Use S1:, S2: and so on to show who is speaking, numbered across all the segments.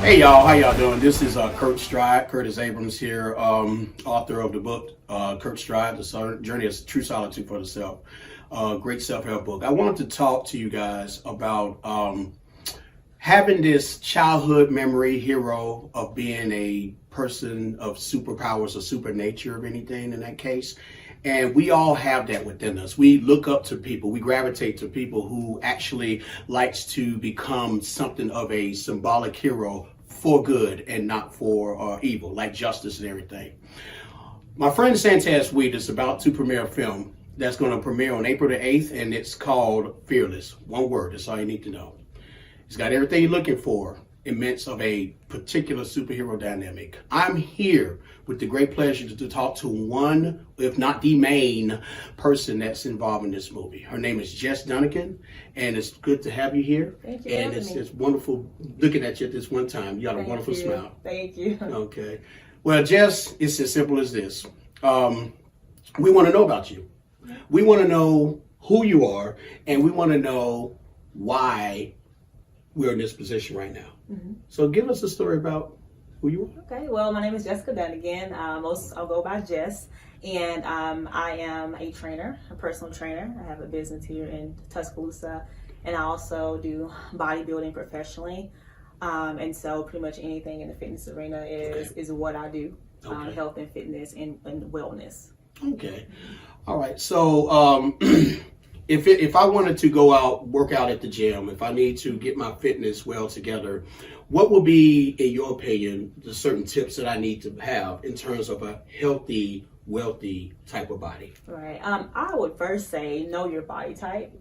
S1: Hey y'all, how y'all doing? This is Curtstride, Curtis Abrams here, author of the book Curtstride, The Journey of True Solitude for the Self. Great self-help book. I wanted to talk to you guys about having this childhood memory hero of being a person of superpowers or super nature of anything in that case. And we all have that within us. We look up to people. We gravitate to people who actually likes to become something of a symbolic hero for good and not for evil, like justice and everything. My friend Santez is about to premiere a film that's going to premiere on April the 8th, and it's called Fearless. One word, that's all you need to know. It's got everything you're looking for, immense of a particular superhero dynamic. I'm here with the great pleasure to talk to one, if not the main person that's involved in this movie. Her name is Jess Dunnigan, and it's good to have you here.
S2: Thank you.
S1: And it's wonderful looking at you at this one time. You got a wonderful smile.
S2: Thank you.
S1: Okay. Well, Jess, it's as simple as this. We want to know about you. We want to know who you are, and we want to know why we're in this position right now. Mm-hmm. So give us a story about who you are.
S2: Okay, well, my name is Jessica Dunnigan. I'll go by Jess, and I am a trainer, a personal trainer. I have a business here in Tuscaloosa, and I also do bodybuilding professionally. And so pretty much anything in the fitness arena is what I do, health and fitness and wellness.
S1: Okay. All right. So if I wanted to go out, work out at the gym, if I need to get my fitness well together, what would be, in your opinion, the certain tips that I need to have in terms of a healthy, wealthy type of body?
S2: Right. I would first say know your body type,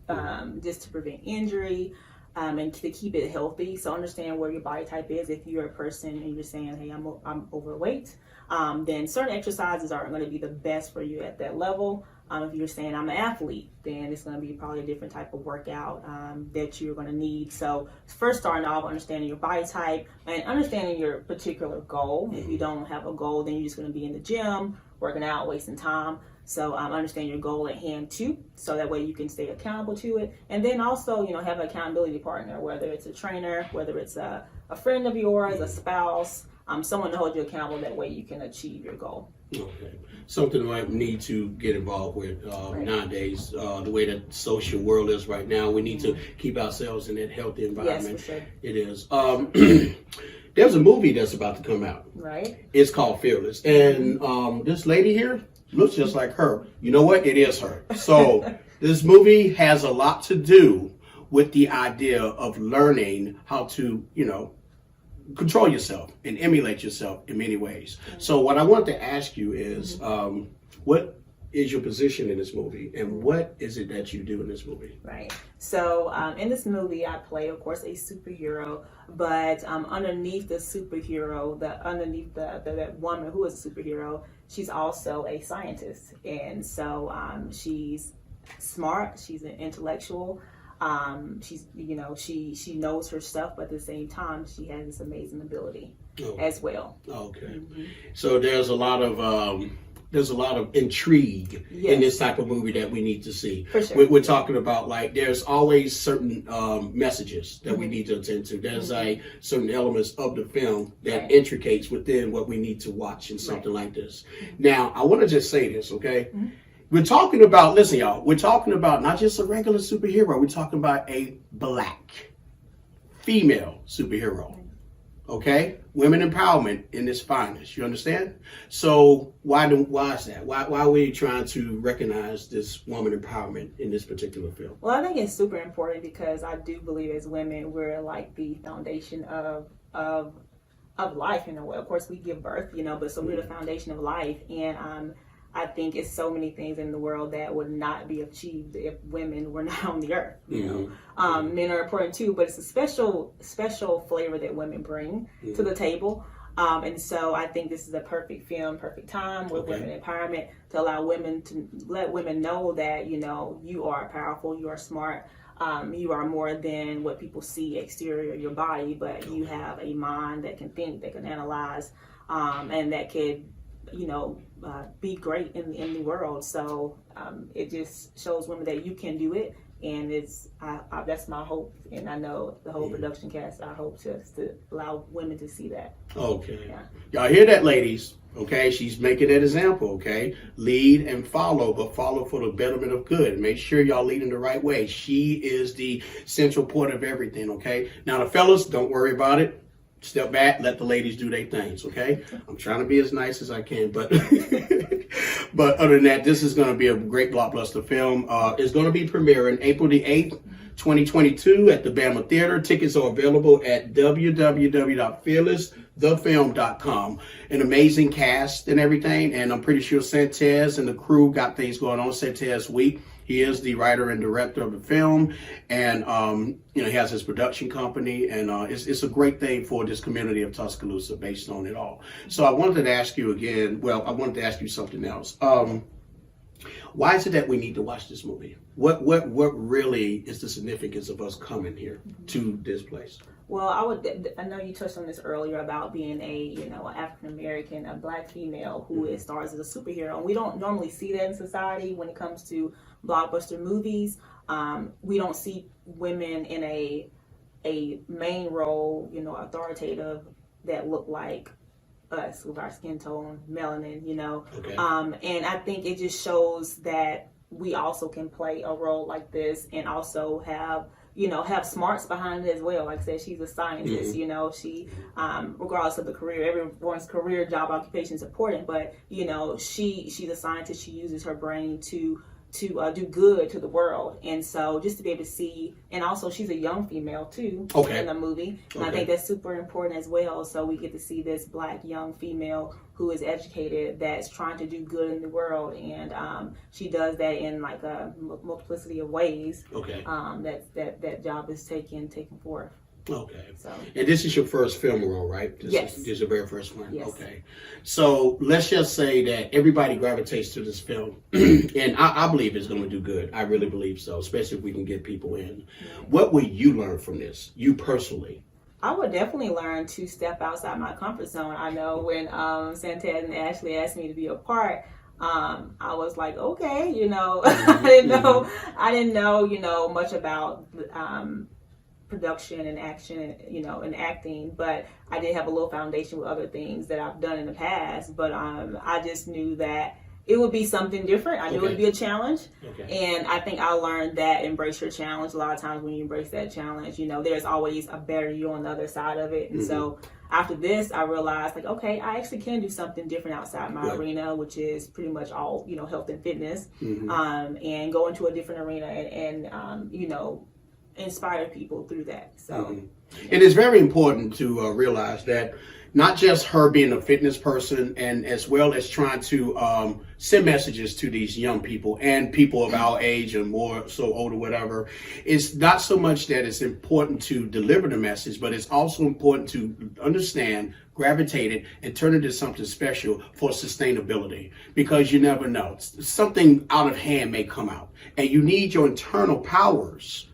S2: just to prevent injury. And to keep it healthy. So understand where your body type is. If you're a person and you're saying, hey, I'm overweight, then certain exercises aren't going to be the best for you at that level. If you're saying I'm an athlete, then it's going to be probably a different type of workout that you're going to need. So first starting off, understanding your body type and understanding your particular goal. If you don't have a goal, then you're just going to be in the gym, working out, wasting time. So understand your goal at hand too, so that way you can stay accountable to it. And then also, have an accountability partner, whether it's a trainer, whether it's a friend of yours, a spouse, someone to hold you accountable. That way you can achieve your goal.
S1: Okay. Something I need to get involved with nowadays, the way that social world is right now. We need to keep ourselves in that healthy environment.
S2: Yes, for sure.
S1: It is. There's a movie that's about to come out.
S2: Right.
S1: It's called Fearless. And this lady here looks just like her. You know what? It is her. So this movie has a lot to do with the idea of learning how to, control yourself and emulate yourself in many ways. Mm-hmm. So what I want to ask you is, what is your position in this movie, and what is it that you do in this movie?
S2: Right. So in this movie, I play, of course, a superhero, but underneath the superhero, that woman who is a superhero, she's also a scientist, and so she's smart. She's an intellectual. She's she knows her stuff, but at the same time, she has this amazing ability as well.
S1: Okay.
S2: Mm-hmm.
S1: So there's a lot of intrigue in this type of movie that we need to see.
S2: For sure.
S1: We're talking about, like, there's always certain messages that we need to attend to. There's certain elements of the film that intricates within what we need to watch in something like this. Now, I want to just say this, okay? Mm-hmm. We're talking about, listen, y'all, we're talking about not just a regular superhero. We're talking about a black female superhero. Okay, women empowerment in its finest. You understand? So why is that? Why are we trying to recognize this woman empowerment in this particular film?
S2: Well, I think it's super important because I do believe as women we're like the foundation of life in a way. Of course, we give birth, but so we're the foundation of life, and I think it's so many things in the world that would not be achieved if women were not on the earth. Men are important too, but it's a special flavor that women bring to the table. And so I think this is a perfect film, perfect time with women empowerment to allow women to let women know that, you are powerful, you are smart, you are more than what people see exterior of your body, but you have a mind that can think, that can analyze, and that could be great in the world. So it just shows women that you can do it. And that's my hope, and I know the whole production cast. I hope to allow women to see that.
S1: Okay,
S2: yeah.
S1: Y'all hear that, ladies? Okay, she's making that example. Okay, lead and follow, but follow for the betterment of good. Make sure y'all lead in the right way. She is the central point of everything. Okay, now the fellas, don't worry about it. Step back, let the ladies do their things, okay? I'm trying to be as nice as I can, but but other than that, this is going to be a great blockbuster film. It's going to be premiering April the 8th, 2022 at the Bama Theater. Tickets are available at www.fearlessthefilm.com. An amazing cast and everything, and I'm pretty sure Santez and the crew got things going on. Santez Week. He is the writer and director of the film, and he has his production company, and it's a great thing for this community of Tuscaloosa based on it all. So I wanted to ask you again. Well, I wanted to ask you something else. Why is it that we need to watch this movie? What really is the significance of us coming here to this place?
S2: Well, I know you touched on this earlier about being an African American, a Black female who stars as a superhero. And we don't normally see that in society when it comes to blockbuster movies. We don't see women in a main role, authoritative, that look like us with our skin tone, melanin,
S1: Okay.
S2: And I think it just shows that we also can play a role like this and also have smarts behind it as well. Like I said, she's a scientist, she, regardless of the career, everyone's career, job, occupation is important, but, she's a scientist. She uses her brain to do good to the world. And so just to be able to see, and also she's a young female too in the movie. And I think that's super important as well. So we get to see this Black young female who is educated, that's trying to do good in the world. And she does that in like a multiplicity of ways. That job is taken forth.
S1: Okay.
S2: So.
S1: And this is your first film role, right?
S2: Yes.
S1: This is your very first one?
S2: Yes.
S1: Okay. So let's just say that everybody gravitates to this film. And I believe it's going to do good. I really believe so, especially if we can get people in. What will you learn from this, you personally?
S2: I would definitely learn to step outside my comfort zone. I know when Santez and Ashley asked me to be a part, I was like, okay, I didn't know much about production and action, and acting, but I did have a little foundation with other things that I've done in the past. But I just knew that it would be something different. I knew it would be a challenge. And I think I learned that embrace your challenge. A lot of times when you embrace that challenge, there's always a better you on the other side of it. And so after this, I realized, like, okay, I actually can do something different outside my arena, which is pretty much all, health and fitness, and go into a different arena and inspire people through that. So
S1: it is very important to realize that not just her being a fitness person, and as well as trying to send messages to these young people and people of our age and more so older, whatever. It's not so much that it's important to deliver the message, but it's also important to understand, gravitate it, and turn it into something special for sustainability, because you never know. Something out of hand may come out, and you need your internal powers,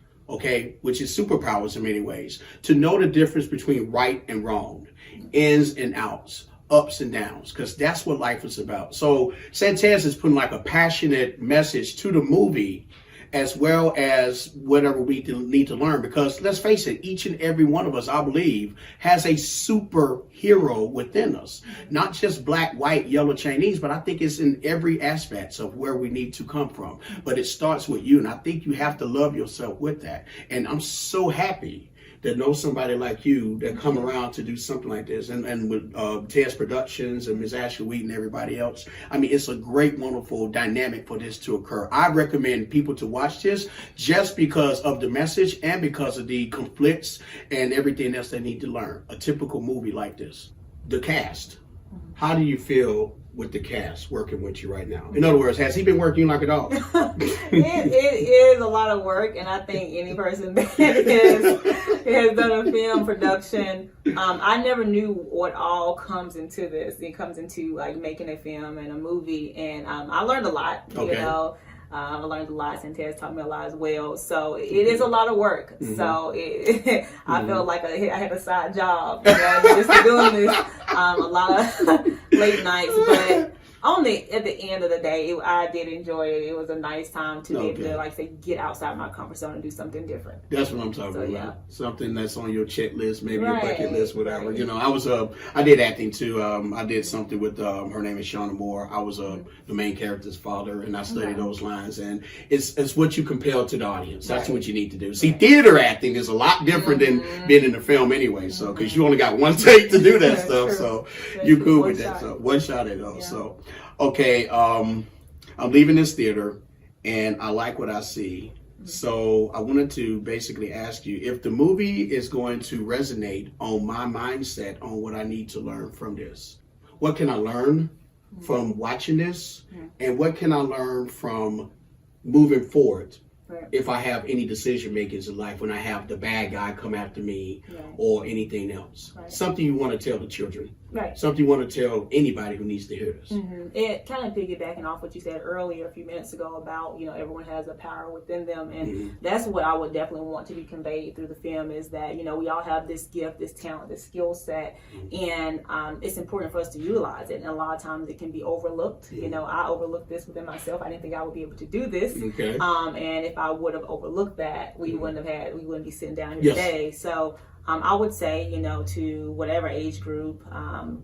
S1: which is superpowers in many ways, to know the difference between right and wrong, ins and outs, ups and downs, because that's what life is about. So Santez is putting like a passionate message to the movie, as well as whatever we need to learn, because let's face it, each and every one of us, I believe, has a superhero within us. Not just black, white, yellow, Chinese, but I think it's in every aspect of where we need to come from. But it starts with you, and I think you have to love yourself with that. And I'm so happy that know somebody like you that come around to do something like this, and with TEZ Productions and Ms. Ashley Wheat and everybody else. I mean, it's a great, wonderful dynamic for this to occur. I recommend people to watch this just because of the message and because of the conflicts and everything else they need to learn. A typical movie like this. The cast. How do you feel with the cast working with you right now? In other words, has he been working like a dog?
S2: It is a lot of work, and I think any person that has done a film production, I never knew what all comes into this. It comes into like making a film and a movie, and I learned a lot. I learned a lot. Santez taught me a lot as well. So it is a lot of work. So I felt like I had a side job, just doing this, a lot of late nights. But at the end of the day, I did enjoy it. It was a nice time to be able to, like, say, get outside my comfort zone and do something different.
S1: That's what I'm talking about.
S2: Yeah.
S1: Something that's on your checklist, maybe your bucket list, whatever. Right. You know, I did acting too. I did something with her name is Shauna Moore. I was the main character's father, and I studied those lines. And it's what you compel to the audience. That's what you need to do. See, theater acting is a lot different than being in the film anyway. So, because you only got one take to do that stuff,
S2: true.
S1: so you cool with that. So one shot at those. So, okay, I'm leaving this theater, and I like what I see. So I wanted to basically ask you if the movie is going to resonate on my mindset on what I need to learn from this. What can I learn from watching this, and what can I learn from moving forward if I have any decision makings in life when I have the bad guy come after me or anything else? Something you want to tell the children. Something you want to tell anybody who needs to hear this.
S2: It kind of piggybacking off what you said earlier a few minutes ago about, you know, everyone has a power within them, and that's what I would definitely want to be conveyed through the film is that, you know, we all have this gift, this talent, this skill set, and it's important for us to utilize it. And a lot of times it can be overlooked. You know, I overlooked this within myself. I didn't think I would be able to do this. And if I would have overlooked that, we wouldn't be sitting down here today. So I would say, you know, to whatever age group,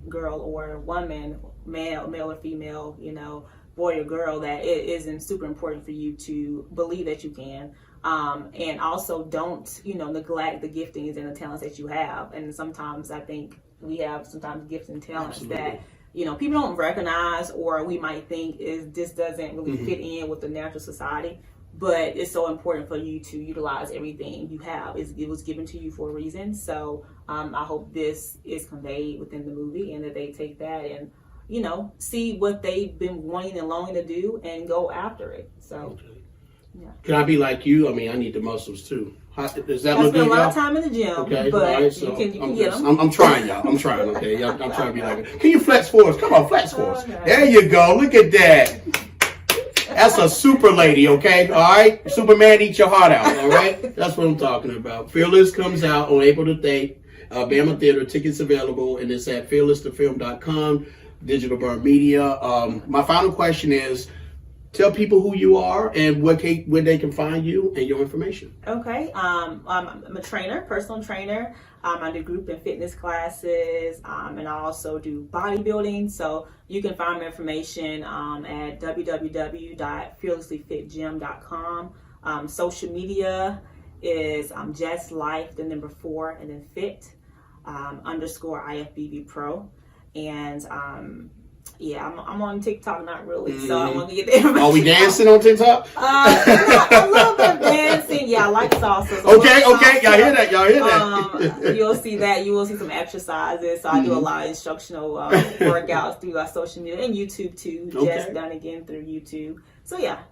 S2: girl or woman, male or female, you know, boy or girl, that it isn't super important for you to believe that you can. And also don't, you know, neglect the giftings and the talents that you have. And sometimes I think we have sometimes gifts and talents that, you know, people don't recognize, or we might think this doesn't really fit in with the natural society. But it's so important for you to utilize everything you have. It was given to you for a reason. So I hope this is conveyed within the movie, and that they take that and, you know, see what they've been wanting and longing to do and go after it. So,
S1: Can I be like you? I mean, I need the muscles too. Does that
S2: I
S1: look good,
S2: spend a lot
S1: y'all?
S2: of time in the gym,
S1: Okay,
S2: but
S1: all right, so
S2: you can get them.
S1: I'm trying, y'all. I'm trying, okay? I'm trying to be like, can you flex for us? Come on, flex for us. There you go. Look at that. That's a super lady, okay? All right? Superman, eat your heart out, all right? That's what I'm talking about. Fearless comes out on April the 8th. Bama Theater. Tickets available, and it's at fearlesstofilm.com, Digital Burn Media. My final question is, tell people who you are and where they can find you and your information.
S2: Okay. I'm a trainer, personal trainer. I do group and fitness classes, and I also do bodybuilding. So you can find my information at www.fearlesslyfitgym.com. Social media is Jess Life, the number 4, and then fit _IFBB Pro. And I'm on TikTok, not really, so I want to get there.
S1: Are we dancing on TikTok?
S2: A little bit of dancing. Yeah, I like salsa. So
S1: okay. Y'all hear that?
S2: You'll see that. You will see some exercises. So I do a lot of instructional workouts through our social media and YouTube too. Jess Dunnigan through YouTube. So yeah.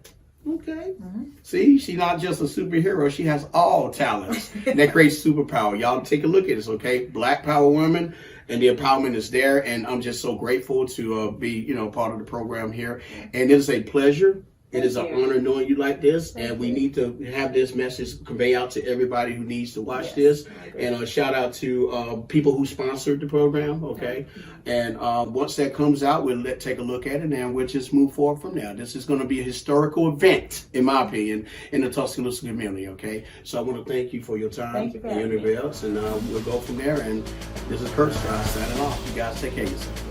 S1: Okay. See, she's not just a superhero. She has all talents. And that creates superpower. Y'all take a look at this, okay? Black power women. And the empowerment is there, and I'm just so grateful to be, part of the program here. And it is a pleasure. It is an honor knowing you like this, and we need to have this message convey out to everybody who needs to watch this. And a shout out to people who sponsored the program, okay? And once that comes out, we'll take a look at it, and we'll just move forward from there. This is going to be a historical event, in my opinion, in the Tuscaloosa community, okay? So I want to thank you for your time and everybody else, and we'll go from there. And this is Curtstride signing off. You guys take care of yourself.